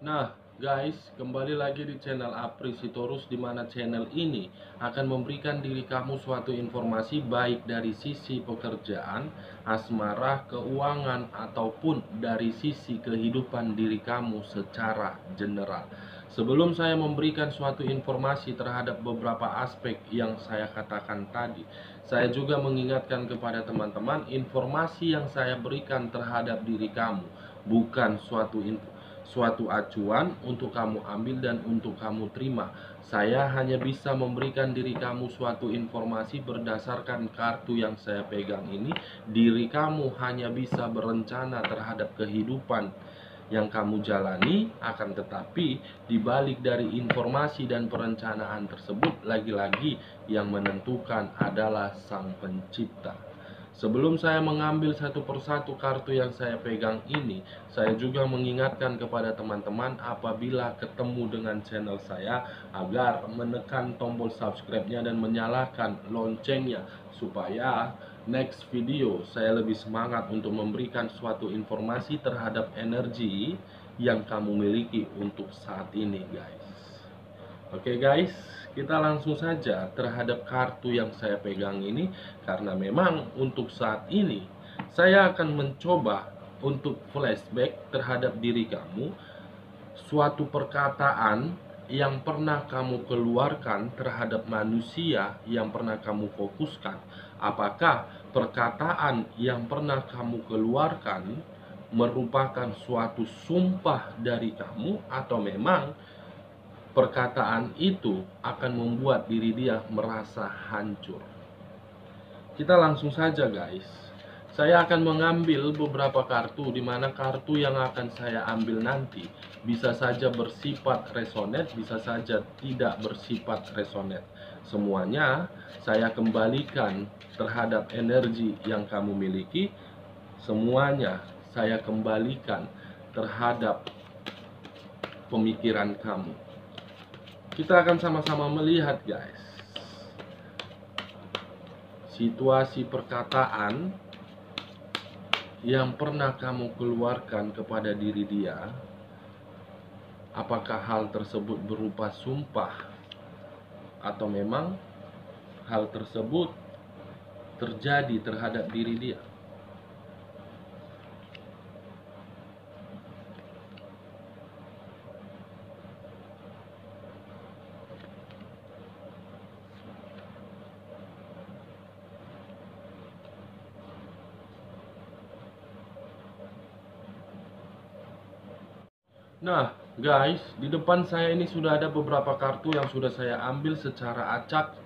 Nah, guys, kembali lagi di channel Apri Sitorus, di mana channel ini akan memberikan diri kamu suatu informasi baik dari sisi pekerjaan, asmara, keuangan, ataupun dari sisi kehidupan diri kamu secara general. Sebelum saya memberikan suatu informasi terhadap beberapa aspek yang saya katakan tadi, saya juga mengingatkan kepada teman-teman, informasi yang saya berikan terhadap diri kamu bukan suatu acuan untuk kamu ambil dan untuk kamu terima. Saya hanya bisa memberikan diri kamu suatu informasi berdasarkan kartu yang saya pegang ini. Diri kamu hanya bisa berencana terhadap kehidupan yang kamu jalani, akan tetapi dibalik dari informasi dan perencanaan tersebut, lagi-lagi yang menentukan adalah Sang Pencipta. Sebelum saya mengambil satu persatu kartu yang saya pegang ini, saya juga mengingatkan kepada teman-teman apabila ketemu dengan channel saya agar menekan tombol subscribe-nya dan menyalakan loncengnya supaya next video saya lebih semangat untuk memberikan suatu informasi terhadap energi yang kamu miliki untuk saat ini, guys. Oke guys, kita langsung saja terhadap kartu yang saya pegang ini, karena memang untuk saat ini saya akan mencoba untuk flashback terhadap diri kamu, suatu perkataan yang pernah kamu keluarkan terhadap manusia yang pernah kamu fokuskan. Apakah perkataan yang pernah kamu keluarkan merupakan suatu sumpah dari kamu, atau memang perkataan itu akan membuat diri dia merasa hancur? Kita langsung saja, guys. Saya akan mengambil beberapa kartu, di mana kartu yang akan saya ambil nanti bisa saja bersifat resonate, bisa saja tidak bersifat resonate. Semuanya saya kembalikan terhadap energi yang kamu miliki. Semuanya saya kembalikan terhadap pemikiran kamu. Kita akan sama-sama melihat, guys, situasi perkataan yang pernah kamu keluarkan kepada diri dia. Apakah hal tersebut berupa sumpah, atau memang hal tersebut terjadi terhadap diri dia? Nah, guys, di depan saya ini sudah ada beberapa kartu yang sudah saya ambil secara acak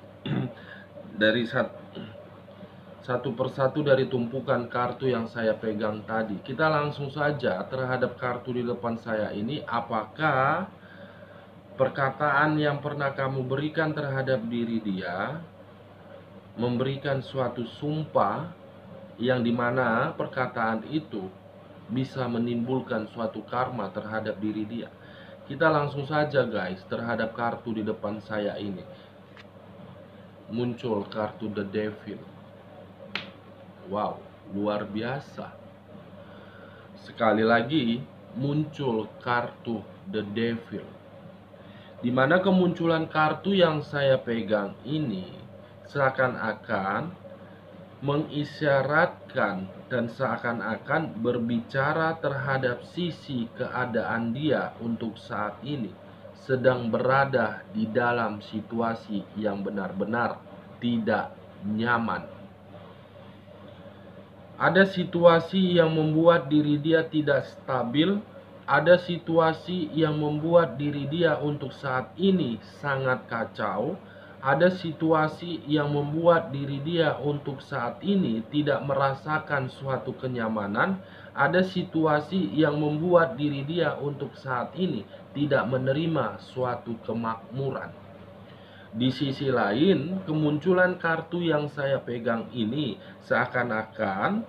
dari satu persatu dari tumpukan kartu yang saya pegang tadi. Kita langsung saja terhadap kartu di depan saya ini. Apakah perkataan yang pernah kamu berikan terhadap diri dia memberikan suatu sumpah yang dimana perkataan itu bisa menimbulkan suatu karma terhadap diri dia? Kita langsung saja, guys, terhadap kartu di depan saya ini. Muncul kartu The Devil. Wow, luar biasa. Sekali lagi muncul kartu The Devil, di mana kemunculan kartu yang saya pegang ini seakan-akan mengisyaratkan dan seakan-akan berbicara terhadap sisi keadaan dia untuk saat ini sedang berada di dalam situasi yang benar-benar tidak nyaman. Ada situasi yang membuat diri dia tidak stabil, ada situasi yang membuat diri dia untuk saat ini sangat kacau, ada situasi yang membuat diri dia untuk saat ini tidak merasakan suatu kenyamanan, ada situasi yang membuat diri dia untuk saat ini tidak menerima suatu kemakmuran. Di sisi lain, kemunculan kartu yang saya pegang ini seakan-akan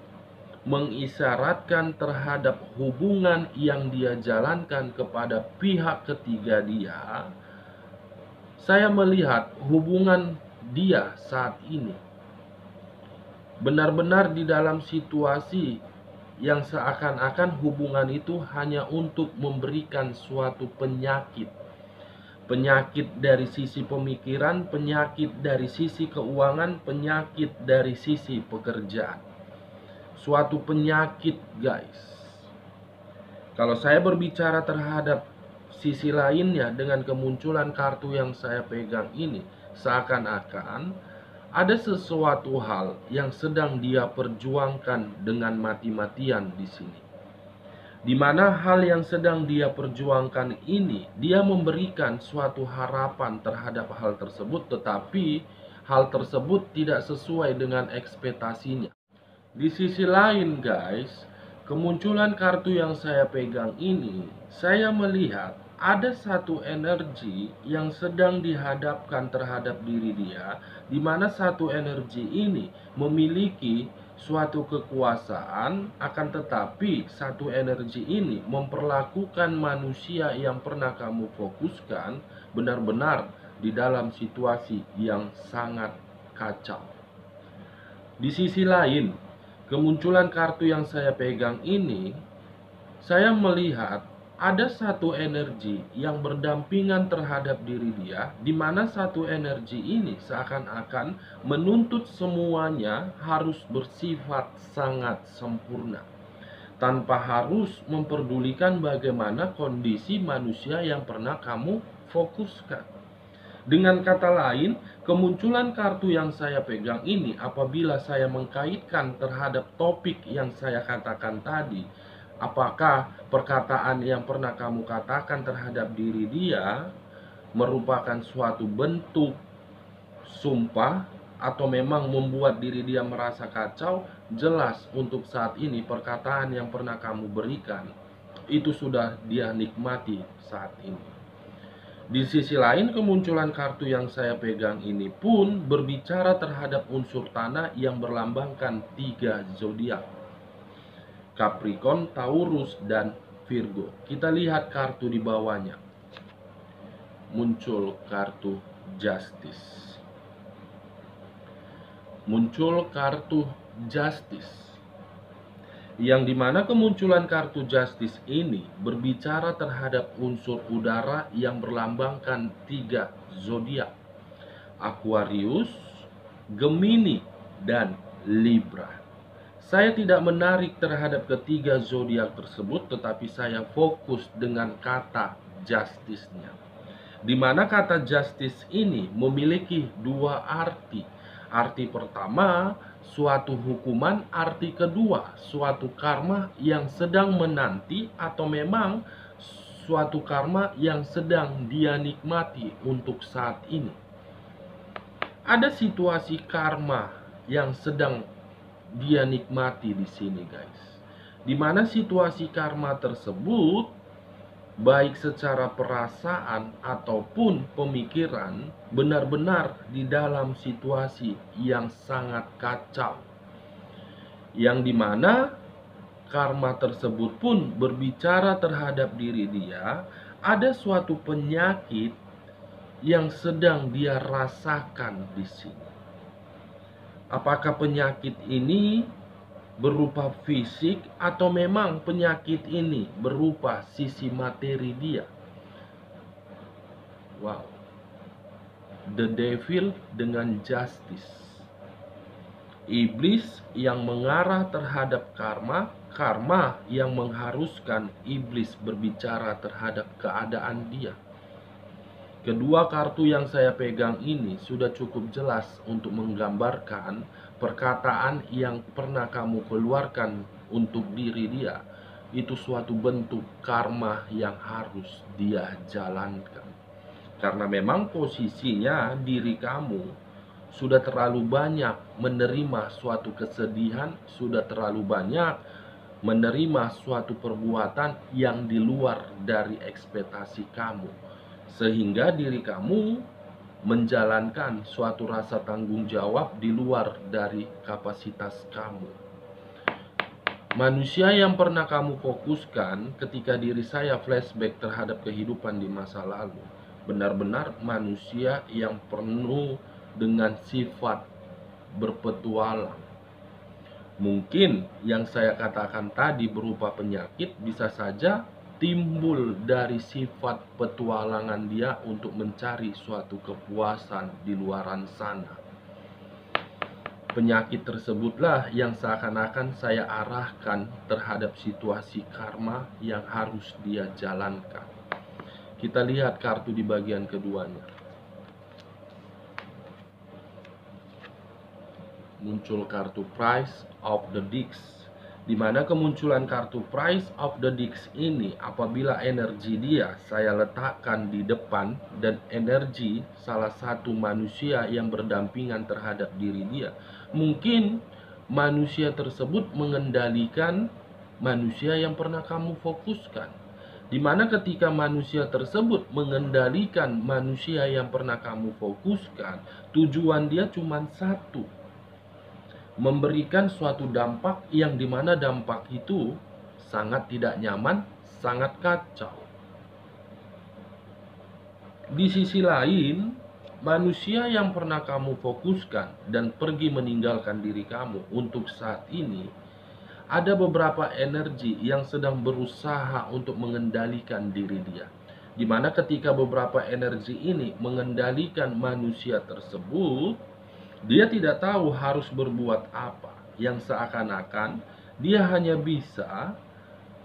mengisyaratkan terhadap hubungan yang dia jalankan kepada pihak ketiga dia. Saya melihat hubungan dia saat ini benar-benar di dalam situasi yang seakan-akan hubungan itu hanya untuk memberikan suatu penyakit. Penyakit dari sisi pemikiran, penyakit dari sisi keuangan, penyakit dari sisi pekerjaan. Suatu penyakit, guys. Kalau saya berbicara terhadap sisi lainnya dengan kemunculan kartu yang saya pegang ini, seakan-akan ada sesuatu hal yang sedang dia perjuangkan dengan mati-matian di sini. Di mana hal yang sedang dia perjuangkan ini, dia memberikan suatu harapan terhadap hal tersebut, tetapi hal tersebut tidak sesuai dengan ekspektasinya. Di sisi lain, guys, kemunculan kartu yang saya pegang ini, saya melihat ada satu energi yang sedang dihadapkan terhadap diri dia, di mana satu energi ini memiliki suatu kekuasaan, akan tetapi satu energi ini memperlakukan manusia yang pernah kamu fokuskan benar-benar di dalam situasi yang sangat kacau. Di sisi lain, kemunculan kartu yang saya pegang ini, saya melihat ada satu energi yang berdampingan terhadap diri dia, di mana satu energi ini seakan-akan menuntut semuanya harus bersifat sangat sempurna, tanpa harus memperdulikan bagaimana kondisi manusia yang pernah kamu fokuskan. Dengan kata lain, kemunculan kartu yang saya pegang ini, apabila saya mengkaitkan terhadap topik yang saya katakan tadi, apakah perkataan yang pernah kamu katakan terhadap diri dia merupakan suatu bentuk sumpah atau memang membuat diri dia merasa kacau? Jelas untuk saat ini perkataan yang pernah kamu berikan itu sudah dia nikmati saat ini. Di sisi lain, kemunculan kartu yang saya pegang ini pun berbicara terhadap unsur tanah yang berlambangkan 3 zodiak: Capricorn, Taurus, dan Virgo. Kita lihat kartu di bawahnya. Muncul kartu Justice. Muncul kartu Justice. Yang dimana kemunculan kartu Justice ini berbicara terhadap unsur udara yang berlambangkan 3 zodiak: Aquarius, Gemini, dan Libra. Saya tidak menarik terhadap ketiga zodiak tersebut, tetapi saya fokus dengan kata Justice-nya. Di mana kata Justice ini memiliki 2 arti. Arti pertama, suatu hukuman; arti kedua, suatu karma yang sedang menanti atau memang suatu karma yang sedang dia nikmati untuk saat ini. Ada situasi karma yang sedang dia nikmati di sini, guys. Di mana situasi karma tersebut, baik secara perasaan ataupun pemikiran, benar-benar di dalam situasi yang sangat kacau, yang dimana karma tersebut pun berbicara terhadap diri dia. Ada suatu penyakit yang sedang dia rasakan di sini. Apakah penyakit ini berupa fisik atau memang penyakit ini berupa sisi materi dia? Wow. The Devil dengan Justice. Iblis yang mengarah terhadap karma, karma yang mengharuskan iblis berbicara terhadap keadaan dia. Kedua kartu yang saya pegang ini sudah cukup jelas untuk menggambarkan perkataan yang pernah kamu keluarkan untuk diri dia. Itu suatu bentuk karma yang harus dia jalankan. Karena memang posisinya diri kamu sudah terlalu banyak menerima suatu kesedihan, sudah terlalu banyak menerima suatu perbuatan yang di luar dari ekspektasi kamu, sehingga diri kamu menjalankan suatu rasa tanggung jawab di luar dari kapasitas kamu. Manusia yang pernah kamu fokuskan ketika diri saya flashback terhadap kehidupan di masa lalu, benar-benar manusia yang penuh dengan sifat berpetualang, Mungkin yang saya katakan tadi berupa penyakit bisa saja timbul dari sifat petualangan dia untuk mencari suatu kepuasan di luaran sana. Penyakit tersebutlah yang seakan-akan saya arahkan terhadap situasi karma yang harus dia jalankan. Kita lihat kartu di bagian keduanya. Muncul kartu Price of the Disc, di mana kemunculan kartu Price of the Disc ini apabila energi dia saya letakkan di depan dan energi salah satu manusia yang berdampingan terhadap diri dia, mungkin manusia tersebut mengendalikan manusia yang pernah kamu fokuskan, di mana ketika manusia tersebut mengendalikan manusia yang pernah kamu fokuskan, tujuan dia cuma satu, memberikan suatu dampak yang dimana dampak itu sangat tidak nyaman, sangat kacau. Di sisi lain, manusia yang pernah kamu fokuskan dan pergi meninggalkan diri kamu untuk saat ini, ada beberapa energi yang sedang berusaha untuk mengendalikan diri dia. Di mana ketika beberapa energi ini mengendalikan manusia tersebut, dia tidak tahu harus berbuat apa, yang seakan-akan dia hanya bisa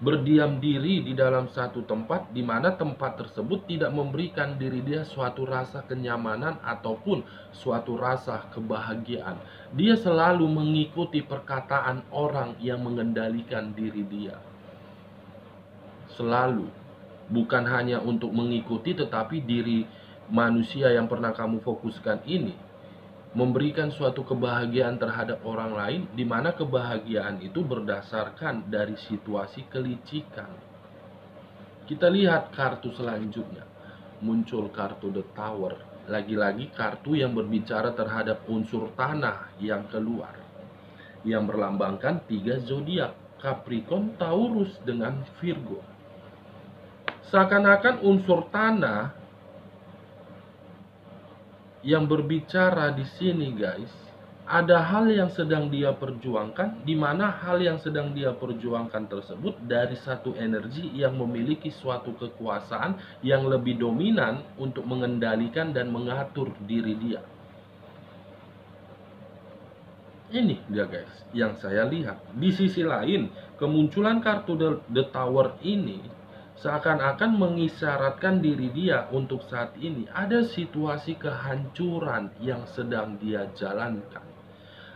berdiam diri di dalam satu tempat di mana tempat tersebut tidak memberikan diri dia suatu rasa kenyamanan ataupun suatu rasa kebahagiaan. Dia selalu mengikuti perkataan orang yang mengendalikan diri dia. Selalu. Bukan hanya untuk mengikuti, tetapi diri manusia yang pernah kamu fokuskan ini memberikan suatu kebahagiaan terhadap orang lain, di mana kebahagiaan itu berdasarkan dari situasi kelicikan. Kita lihat kartu selanjutnya. Muncul kartu The Tower. Lagi-lagi kartu yang berbicara terhadap unsur tanah yang keluar, yang berlambangkan 3 zodiak, Capricorn, Taurus, dengan Virgo. Seakan-akan unsur tanah yang berbicara di sini, guys, ada hal yang sedang dia perjuangkan, di mana hal yang sedang dia perjuangkan tersebut dari satu energi yang memiliki suatu kekuasaan yang lebih dominan untuk mengendalikan dan mengatur diri dia. Ini dia, guys, yang saya lihat. Di sisi lain, kemunculan kartu The Tower ini seakan-akan mengisyaratkan diri dia untuk saat ini ada situasi kehancuran yang sedang dia jalankan.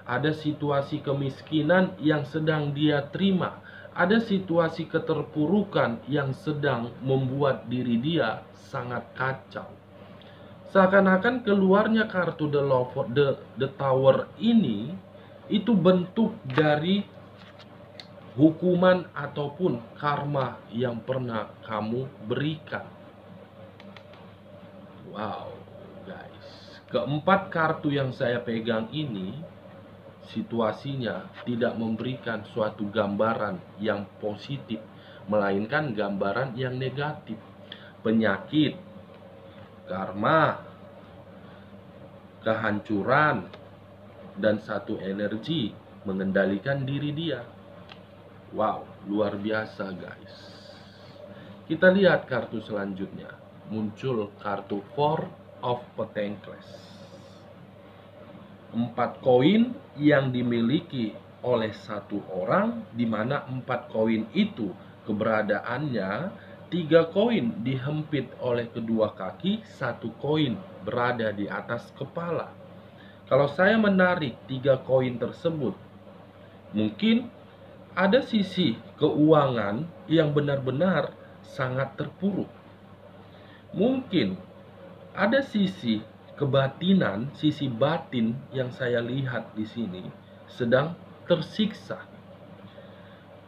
Ada situasi kemiskinan yang sedang dia terima. Ada situasi keterpurukan yang sedang membuat diri dia sangat kacau. Seakan-akan keluarnya kartu The Tower ini itu bentuk dari hukuman ataupun karma yang pernah kamu berikan. Wow, guys. Keempat kartu yang saya pegang ini situasinya tidak memberikan suatu gambaran yang positif, melainkan gambaran yang negatif. Penyakit, karma, kehancuran, dan satu energi mengendalikan diri dia. Wow, luar biasa, guys. Kita lihat kartu selanjutnya. Muncul kartu Four of Pentacles. 4 koin yang dimiliki oleh satu orang, di mana 4 koin itu keberadaannya 3 koin dihempit oleh kedua kaki, 1 koin berada di atas kepala. Kalau saya menarik 3 koin tersebut, mungkin ada sisi keuangan yang benar-benar sangat terpuruk. Mungkin ada sisi kebatinan, sisi batin yang saya lihat di sini sedang tersiksa.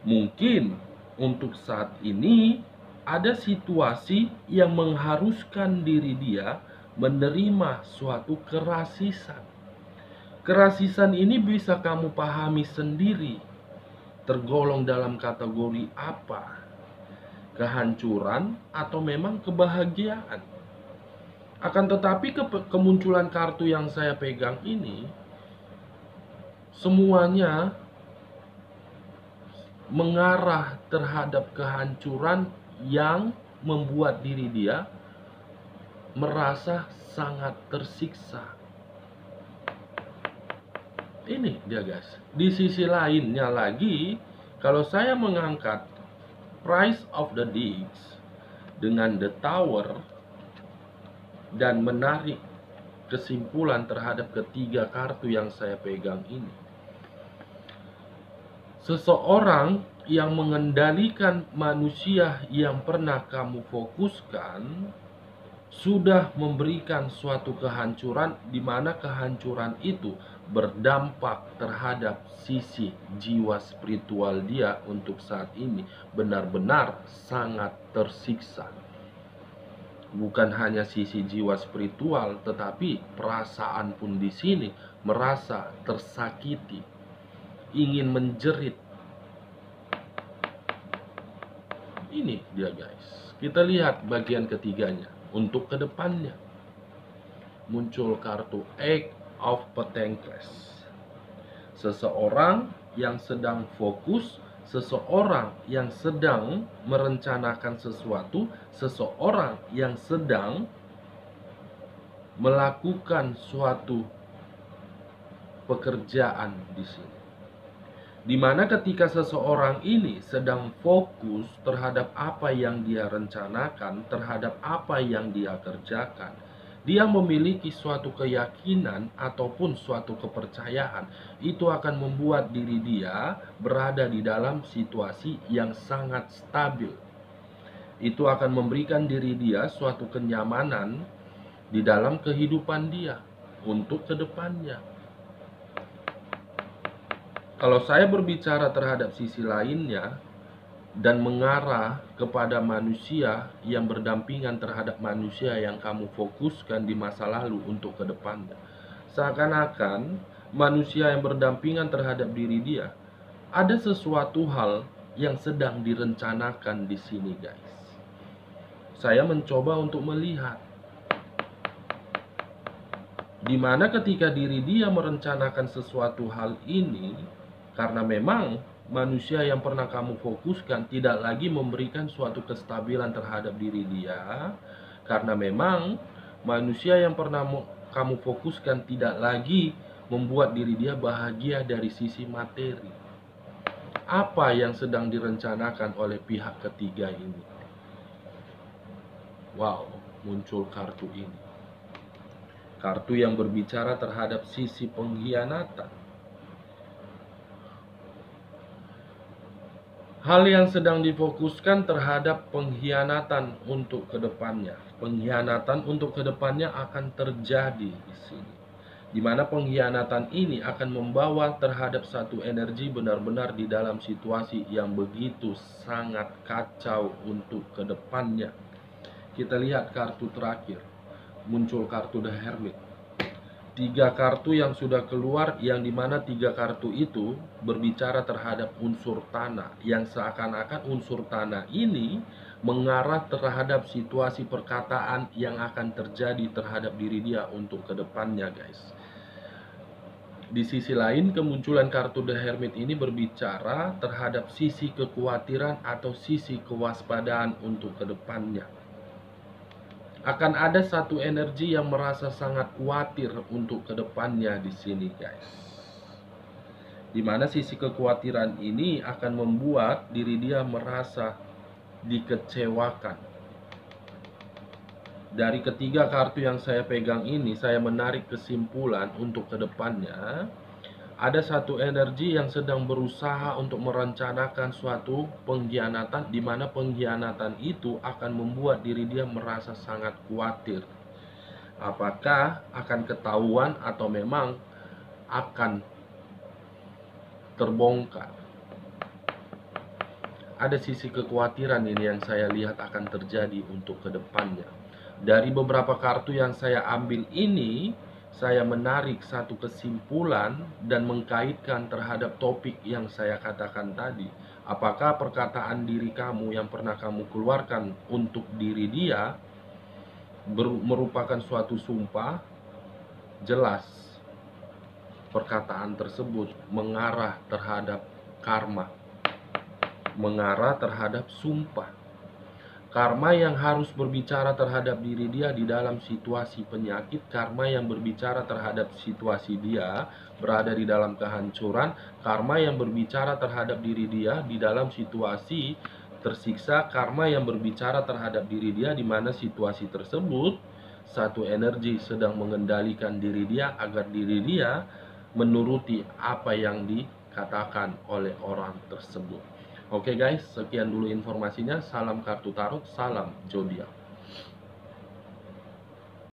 Mungkin untuk saat ini ada situasi yang mengharuskan diri dia menerima suatu kerasisan. Kerasisan ini bisa kamu pahami sendiri. Tergolong dalam kategori apa? Kehancuran atau memang kebahagiaan? Akan tetapi kemunculan kartu yang saya pegang ini semuanya mengarah terhadap kehancuran yang membuat diri dia merasa sangat tersiksa. Ini dia guys. Di sisi lainnya lagi, kalau saya mengangkat Price of the Diggs dengan The Tower dan menarik kesimpulan terhadap ketiga kartu yang saya pegang ini, seseorang yang mengendalikan manusia yang pernah kamu fokuskan sudah memberikan suatu kehancuran, di mana kehancuran itu berdampak terhadap sisi jiwa spiritual dia untuk saat ini benar-benar sangat tersiksa. Bukan hanya sisi jiwa spiritual, tetapi perasaan pun di sini merasa tersakiti, ingin menjerit. Ini dia guys. Kita lihat bagian ketiganya. Untuk kedepannya muncul kartu Eight of Pentacles. Seseorang yang sedang fokus, seseorang yang sedang merencanakan sesuatu, seseorang yang sedang melakukan suatu pekerjaan di sini. Dimana ketika seseorang ini sedang fokus terhadap apa yang dia rencanakan, terhadap apa yang dia kerjakan, dia memiliki suatu keyakinan ataupun suatu kepercayaan. Itu akan membuat diri dia berada di dalam situasi yang sangat stabil. Itu akan memberikan diri dia suatu kenyamanan di dalam kehidupan dia untuk kedepannya. Kalau saya berbicara terhadap sisi lainnya dan mengarah kepada manusia yang berdampingan terhadap manusia yang kamu fokuskan di masa lalu untuk kedepannya, seakan-akan manusia yang berdampingan terhadap diri dia ada sesuatu hal yang sedang direncanakan di sini guys. Saya mencoba untuk melihat dimana ketika diri dia merencanakan sesuatu hal ini, karena memang manusia yang pernah kamu fokuskan tidak lagi memberikan suatu kestabilan terhadap diri dia. Karena memang manusia yang pernah kamu fokuskan tidak lagi membuat diri dia bahagia dari sisi materi. Apa yang sedang direncanakan oleh pihak ketiga ini? Wow, muncul kartu ini. Kartu yang berbicara terhadap sisi pengkhianatan. Hal yang sedang difokuskan terhadap pengkhianatan untuk kedepannya. Pengkhianatan untuk kedepannya akan terjadi di sini. Di mana pengkhianatan ini akan membawa terhadap satu energi benar-benar di dalam situasi yang begitu sangat kacau untuk kedepannya. Kita lihat kartu terakhir. Muncul kartu The Hermit. 3 kartu yang sudah keluar, yang dimana 3 kartu itu berbicara terhadap unsur tanah, yang seakan-akan unsur tanah ini mengarah terhadap situasi perkataan yang akan terjadi terhadap diri dia untuk kedepannya guys. Di sisi lain, kemunculan kartu The Hermit ini berbicara terhadap sisi kekhawatiran atau sisi kewaspadaan untuk kedepannya. Akan ada satu energi yang merasa sangat khawatir untuk kedepannya di sini guys. Dimana sisi kekhawatiran ini akan membuat diri dia merasa dikecewakan. Dari ketiga kartu yang saya pegang ini, saya menarik kesimpulan untuk kedepannya. Ada satu energi yang sedang berusaha untuk merencanakan suatu pengkhianatan, di mana pengkhianatan itu akan membuat diri dia merasa sangat khawatir. Apakah akan ketahuan atau memang akan terbongkar? Ada sisi kekhawatiran ini yang saya lihat akan terjadi untuk kedepannya. Dari beberapa kartu yang saya ambil ini, saya menarik satu kesimpulan dan mengkaitkan terhadap topik yang saya katakan tadi. Apakah perkataan diri kamu yang pernah kamu keluarkan untuk diri dia merupakan suatu sumpah? Jelas perkataan tersebut mengarah terhadap karma. mengarah terhadap sumpah. Karma yang harus berbicara terhadap diri dia di dalam situasi penyakit, karma yang berbicara terhadap situasi dia berada di dalam kehancuran, karma yang berbicara terhadap diri dia di dalam situasi tersiksa, karma yang berbicara terhadap diri dia di mana situasi tersebut satu energi sedang mengendalikan diri dia agar diri dia menuruti apa yang dikatakan oleh orang tersebut. Oke guys, sekian dulu informasinya. Salam kartu tarot, salam zodiak.